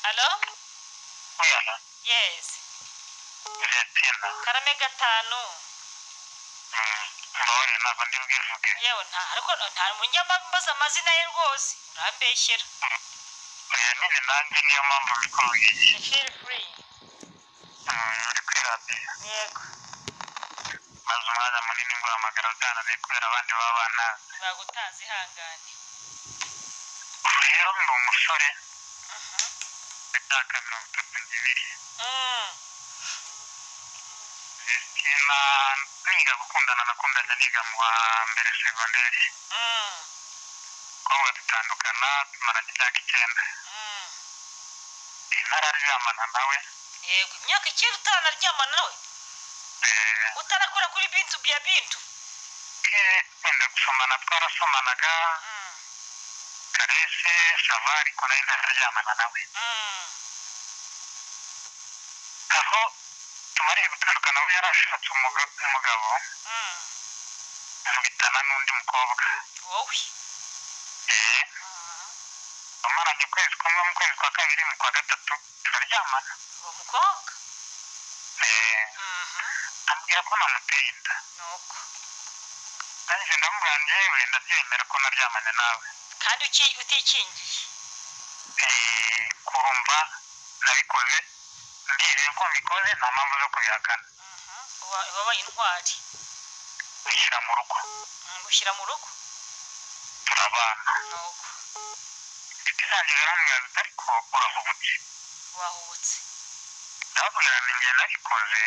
Hello? Uyana, Yes. Justina. Karame gatanu. Mbabarira ntabwo ndi bwivuge. Yewe nta munyambaza amazina ye rwose. Urambeshyera. Oya nyine nanjye niyo mpamvu mbikubwiye. Feel free. Uri kuri radiyo. Yego. Maze umwanya munini nguhamagara byananiye kubera abandi baba banazi. Bagutazi ihangane. Rero ni umusore w'imyaka 32. Justina niga gukundana niga mu wa mbere segonderi. Kowe dutandukana tumaranye imyaka 9. Ntararyamana nawe. Yego, imyaka 9 utararyamana nawe? Utarakora kuri bintu bya bintu? Wenda gusomana twarasomanaga. Karese savari ko nari ntararyamana nawe. Aho tumariye gutandukana we yarashatse umugabo. Amwitana n'undi mukobwa. Wowe? Bamaranye ukwezi kumwe mu kwezi kwa kabiri mu kwa gatatu turaryamana. Uwo mukobwa? Ambwira ko namuteye inda. Nuko. Nanjye ndamubwira njyewe ndabyemera ko naryamanye nawe. Kandi utikingiye? Kurumva nabikoze mbireye ko mbikoze nta mpamvu zo kubihakana. Wabaye intwari. Ushyira mu rugo. Ushyira mu rugo? Turabana. Nuko. Izanjye barambwira ariko urahubutse. Wahubutse? ndababwira ninjye nabikoze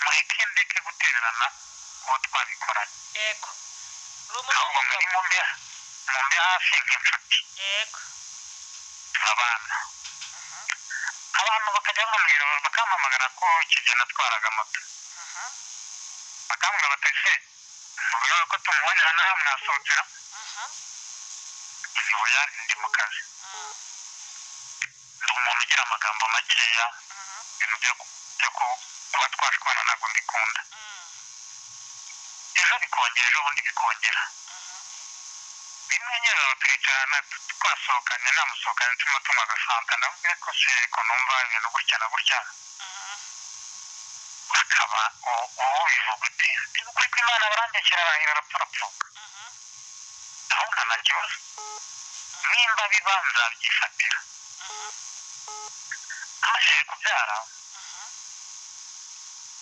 mureke ndeke gutererana uwo twabikoranye. Yego. ahubwo muri mumbe hafi nk'inshuti. Yego. turabana. abantu bakajya bamubwira bakampamagara ko igihe natwaraga moto. bakambwira bati se mubwira ko tumubonera nawe mwasohokera. oya ndi mu kazi. ndi umuntu ugira amagambo makeya ibintu byo kuba twashwana ntabwo mbikunda. ejo bikongera ejo bundi bikongera. bimwe nyine twicarana twasohokanye namusohokanye turimo tunywa agasanta ndamubwira ko se ko numva ibintu gutya na gutya. bakaba uwo bivuga uti kuri ko imana barandekera arahira arapfurapfuka. ndabona nta kibazo nimba biba nzabyifatira. amajije kubyara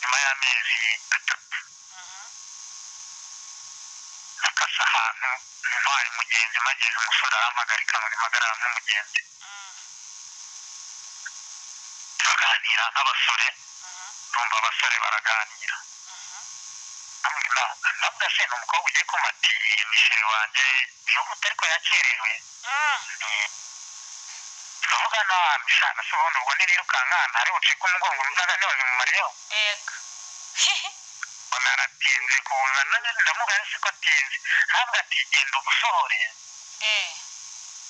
nyuma y'amezi 3 nakasa ahantu ntwari mugenzi mageze umusore arampagarika muri magarara nk'umugenzi. turaganira nk'abasore numva abasore baraganira. nabwo se ni umukobwa ugiye kumatiye misheri wanjye yihuta ariko yakerewe. tuvugana mishana se ubundi ubwo nirirukankana ari bucike umugongo mvuga niba bimumariyeho. Yego. mbona aratinze kuza ndamubwira se ko atinze ntabwo ati genda ugusohore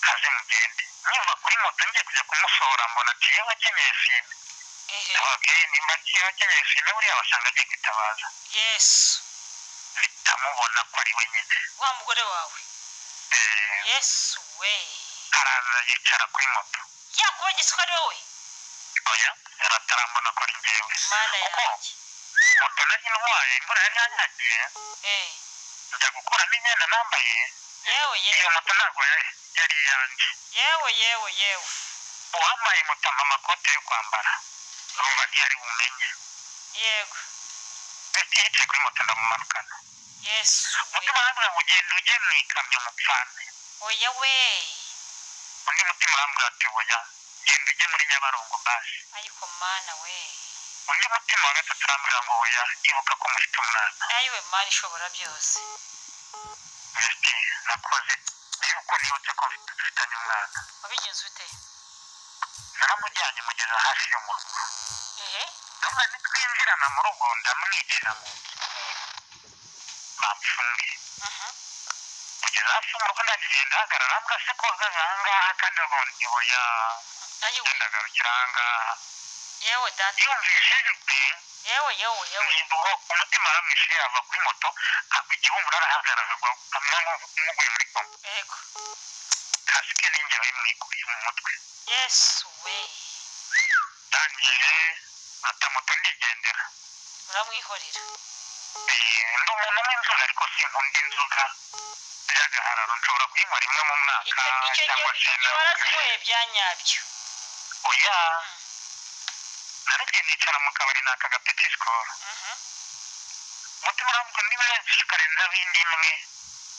kaze mugende. niva kuri moto ngiye kujya kumusohora mbona ati yewe akeneye filime. nimba akeneye filime buriya basanga agiye kwitabaza. Yesu. bitamubona ko ari we nyine wa mugore wawe. Yesu we. araza yicara kuri moto. yakuba giswa ari wowe? oya yaratarambona ko ari njyewe. mana yanjye. moto nari ntwaye imvura yari yanyagiye njya gukuramo imyenda nambaye. yewe iyo moto ntabwo yari iyanjye. yewe uwambaye moto ampa amakote yo kwambara urumva ntiyari bumenye. yego. mbese yicaye kuri moto ndamumanukana. Yesu umutima arambwira ngo ugenda ujye mu ikamyo mupfane. oya we. undi mutima urambwira ati oya genda ujye muri Nyabarongo basi. ariko mana we. undi mutima wa gatatu urambwira ngo oya ibuka ko mufite umwana. ayiwe mana ishobora byose. mbese nakoze yuko nibutse ko dufitanye umwana. wabigenze ute? naramujyanye mugeza hafi y'umunwa. ndabona nitwinjirana mu rugo ndamwicira mu nzu bamfunge. kugeza hafi mu rugo ndagenda hagarara mbwa se ko uhagaze ahangaha kandi ubundi oya genda garukira ahangaha. yewe data. yumvise ijwi umutima aramwishe yava kuri moto agwa igihumura arahagarara amera nk'umuguye muri koma. yego. kasike ninjye bayimwikuye mu mutwe yesu we ndangije ata moto ndigendera uramwihorera ndi umuntu w'inzoga ariko sinkunda inzoga y'agahararo nshobora kuyinywa rimwe mu mwaka cyangwa se warazinyweye bya nyabyo oya naragiye nicara mu kabari naka gapeti sikoro umutima urambuka niba karenza bindi imwe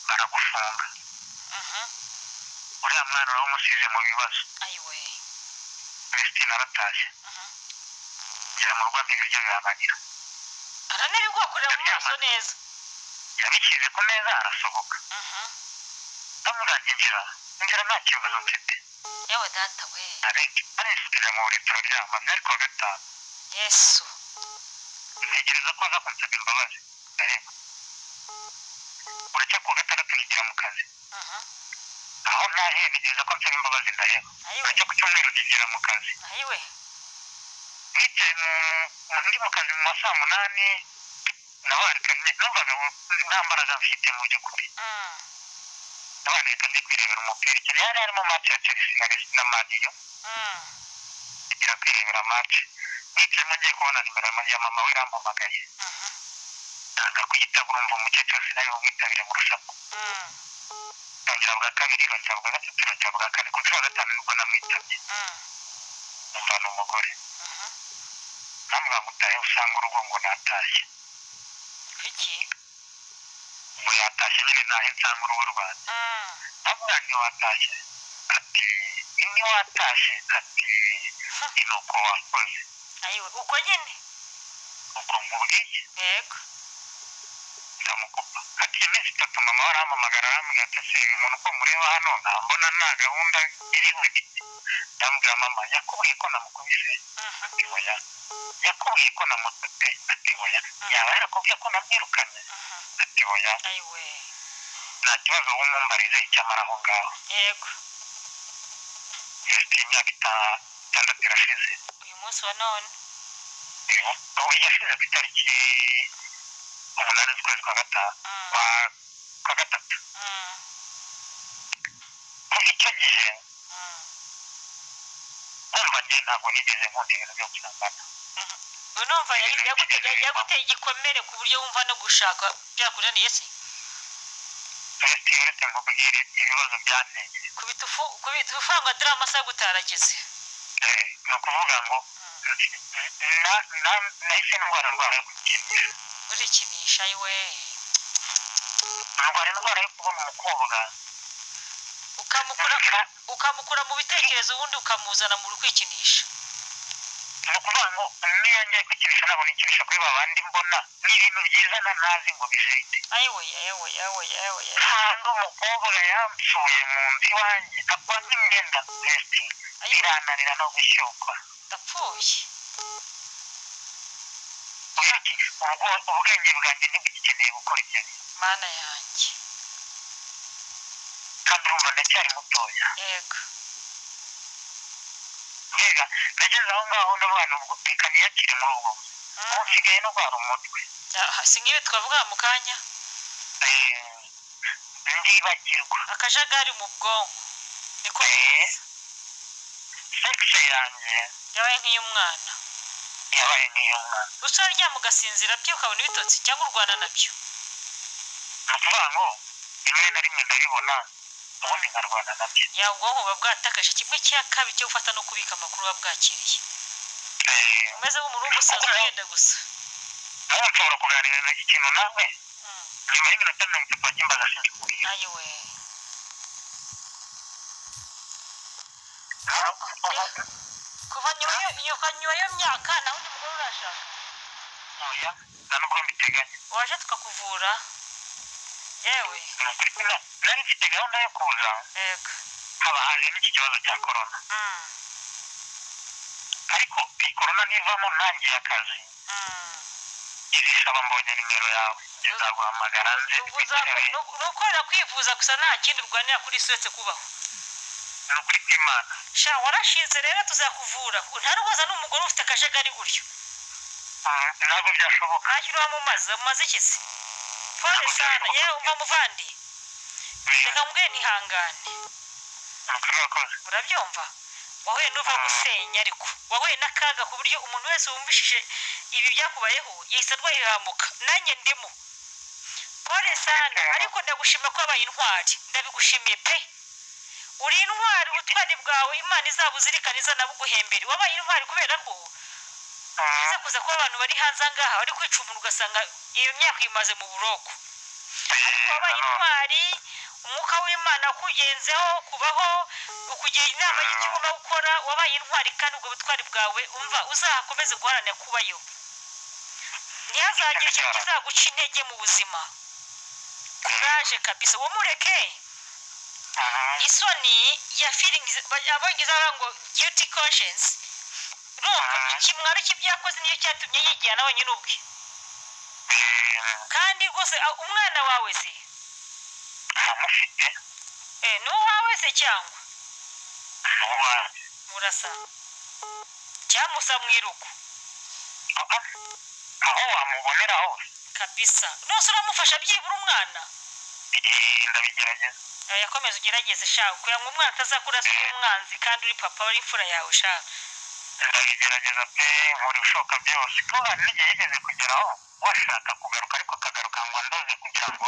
baragufunga uriya mwana uramusize mu bibazo ayiwe Christine aratashye ngera mu rugo ibiryo birananira aranabigwa kurira mu maso neza yabishyize ku meza arasohoka ndamurangira ngira nta kibazo mfite yewe data we aresitire mu buriri turaryama byari kuwa gatanu yesu ntegereza ko aza kunsaba imbabazi ndareba uracya kuwa gatandatu nigira mu kazi aho ntahe ntegereza ko nsaba imbabazi ndareba uracya ku cyumweru nigira mu kazi ayiwe nicaye ndi mu kazi mu ma saa munani nabarekanye numvaga nta mbaraga mfite mu by'ukuri abana reka ndi kwirebera umupira cyane hari harimo match ya Chelsea na Madiyo ngira kwirebera match nicamo ngiye kubona nimero ya mama we irampamagaye ndanga kuyitaba urumva umukecuru sinayo umwitabire mu rusaku nongera bwa kabiri nongera bwa gatatu nongera bwa kane ku nshuro gatanu nibwo namwitabye numva ni umugore nambwa ngo utahe usanga urugo ngo natashye iki ngo yatashye nyine nahe nsanga urugo rwanjye nambwa ngo watashye ati ni watashye ati ni uko wakoze ayiwe uko nyine uko mubwiye yego ndamukupa ati iminsi itatu mama warampamagara arambwira ati se uyu muntu uko mureba hano mbona nta gahunda iri bugite ndambwira mama yakubwiye ko namukubise ati oya yakubwiye ko namutute ati oya yaba yarakubwiye ko namwirukanye ati oya ayiwe nta kibazo w'umumbarize icyamara aho ngaho yego ifite imyaka itandatu irashize uyu munsi wa none yashize ku itariki 8 z'ukwezi kwa gatatu muri icyo gihe numva njye ntabwo nigeze nkunda ibintu byo gusambana unumva yaguteye igikomere ku buryo wumva no gushaka byakunaniye se uretse ngo mbwire ibibazo byanteye kubita ufanga drama asa gutaragize ni ukuvuga ngo nahise ndwara yo gukinisha urikinisha ayiwe ndwara indwara yo kubona umukobwa ukamukura mu bitekerezo ubundi ukamuzana mu rukwikinisha ni ukuvuga ngo niyo ngiye kwikinisha ntabwo nikinisha kuri babandi mbona ni ibintu byiza ntazi ngo bifite ayiwe kandi umukobwa yampfuye mu nzu iwanjye akora nk'imyenda birananira no gushyukwa ndapfuye ubwenge bwanjye ntibugikeneye gukora ibyo bintu mana yanjye kandi urumva ndacyari mutoya yego mbega nageze aho ngaho n'abana ubwo reka niyakire muri ubwo ubu nsigaye ndwara umutwe si nk'ibi twavuga mu kanya ndibagirwa akajagari mu bwonko niko sekise yanjye yabaye nk'iy'umwana usaryama ugasinzira byo ukabona ibitotsi cyangwa urwana nabyo ni ukuvuga ngo rimwe na rimwe ndabibona ubundi nkarwana nabyo ya ubwonko buba bwatakaje kimwe cya kabiri cyo gufata no kubika amakuru buba bwakiriye umeze nk'umurundi usaza ugenda gusa nawe nshobora kuganira na ikintu nawe nyuma y'iminota 30 bagimbaza sinjye ayiwe kuva nyuma yo myaka nawe undi mugore urashaka oya nta nubwo mbiteganya waje tukakuvura yewe nari mfite gahunda yo kuza yego haba haje n'iki kibazo cya korona ariko iyi korona nivamo ntangiye akazi izisaba mbonye nimero yawe nzaguhamagara nze nukorera kwivuza gusa nta kindi urwanira kuri isi uretse kubaho ni ukuri kw'Imana sha warashinze rero tuzakuvura nta rwoza n'umugore ufite akajagari gutyo ntabwo byashoboka ntacyo mumaze iki se pole sana yewe umva muvandi reka mbwe ntihangane urabyumva wahuye n'uva gusenya ariko wahuye n'akaga ku buryo umuntu wese wumvishije ibi byakubayeho yahise arwayihamuka nanjye ndimo pole sana ariko ndagushima ko wabaye intwari ndabigushimiye pe uri intwari ubutwari bwawe imana izabuzirikana izanabuguhembere wabaye intwari kubera ko uza kuza kuba abantu bari hanze ahangaha bari kwica umuntu ugasanga iyo myaka imaze mu buroko ariko wabaye intwari umwuka w'imana ukugenzeho kubaho ukugira inama y'icyo ugomba gukora wabaye intwari kandi ubwo butwari bwawe umva uzakomeze guharanira kubayo ntihazagire ikintu kizaguca intege mu buzima kuraje kabisa uwo mureke isoni ya feelings abongereza baravuga ngo guilty conscience urumva ikimwaro cy'ibyakoze niyo cyatumye yigira nawe nyine ubwe kandi rwose umwana wawe se ni uwawe se cyangwa murasa cyamusa mwiruko aho wamubonera hose kabisa nose uramufasha byibura umwana ndabigerageza yakomeza ugerageze shaka kugira ngo umwana atazakura se umwanzi kandi uri papa uri imfura yawe shaka ndabigerageza pe nkora ibishoboka byose ko hari n'igihe yigeze kugeraho washaka kugaruka ariko akagaruka ngo ndoze kugira ngo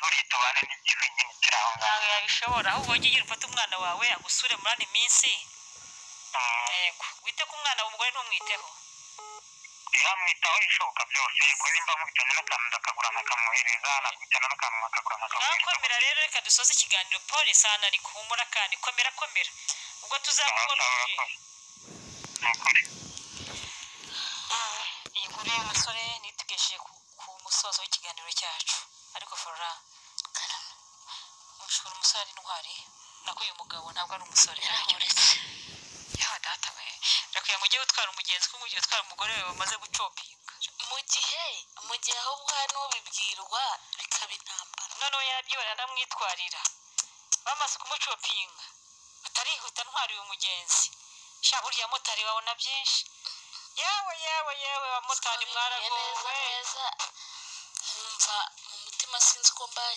buri tubane n'igihe nyine kiri aho ngaho ntabwo yabishobora ahubwo wajya ugira ufate umwana wawe agusure muri ano minsi yego wite ku mwana w'umugore ntumwiteho yamwitaho ibishoboka byose ubwo nimba nkubitanye n'akantu ndakagura nkakamuhereza nakubitana n'akantu nkakagura nkakamuhereza komera rero reka dusoze ikiganiro pole sana ariko humura kandi komera ubwo tuzakubona iyi nkuru y'umusore nitugejeje ku musozo w'ikiganiro cyacu ariko Flora ushobora umusore ari intwari nako uyu mugabo ntabwo ari umusore yawe data we rakuya ngo ujye gutwara umugenzi ko mugiye gutwara umugore wawe bamaze gucopinga mu gihe ahubwo hano bibwirwa bikaba intambara noneho yabyibona ndamwitwarira bamaze kumucopinga atarihuta ntwariye umugenzi sha burya motari babona byinshi yewe bamotari mwaragowe neza nkumva mu mutima sinzi ko mbaye